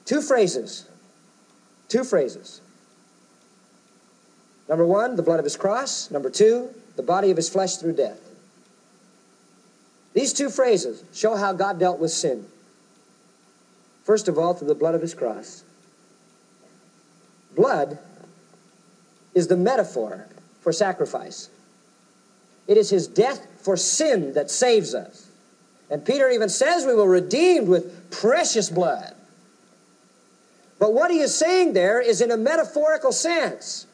Two phrases. Two phrases. Number one, the blood of his cross. Number two, the body of his flesh through death. These two phrases show how God dealt with sin. First of all, through the blood of his cross. Blood is the metaphor for sacrifice. It is his death for sin that saves us. And Peter even says we were redeemed with precious blood. But what he is saying there is in a metaphorical sense.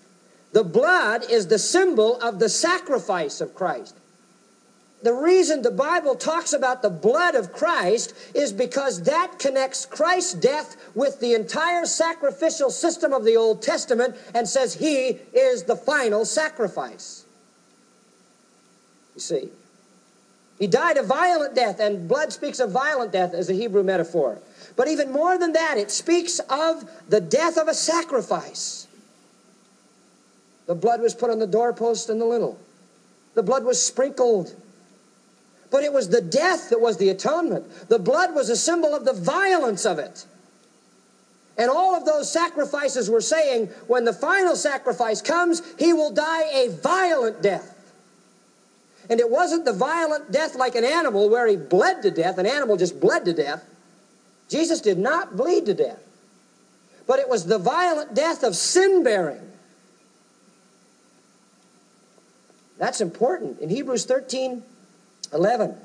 The blood is the symbol of the sacrifice of Christ. The reason the Bible talks about the blood of Christ is because that connects Christ's death with the entire sacrificial system of the Old Testament and says he is the final sacrifice. You see, he died a violent death, and blood speaks of violent death as a Hebrew metaphor. But even more than that, it speaks of the death of a sacrifice. The blood was put on the doorpost and the lintel. The blood was sprinkled. But it was the death that was the atonement. The blood was a symbol of the violence of it. And all of those sacrifices were saying, when the final sacrifice comes, he will die a violent death. And it wasn't the violent death like an animal where he bled to death. An animal just bled to death. Jesus did not bleed to death. But it was the violent death of sin-bearing. That's important. In Hebrews 13:11,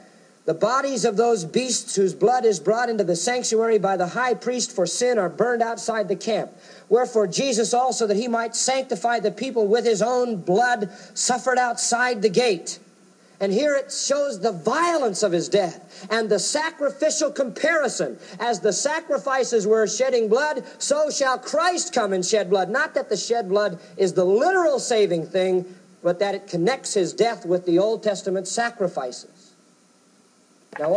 the bodies of those beasts whose blood is brought into the sanctuary by the high priest for sin are burned outside the camp. Wherefore Jesus also, that he might sanctify the people with his own blood, suffered outside the gate. And here it shows the violence of his death and the sacrificial comparison. As the sacrifices were shedding blood, so shall Christ come and shed blood. Not that the shed blood is the literal saving thing, but that it connects his death with the Old Testament sacrifices. Now,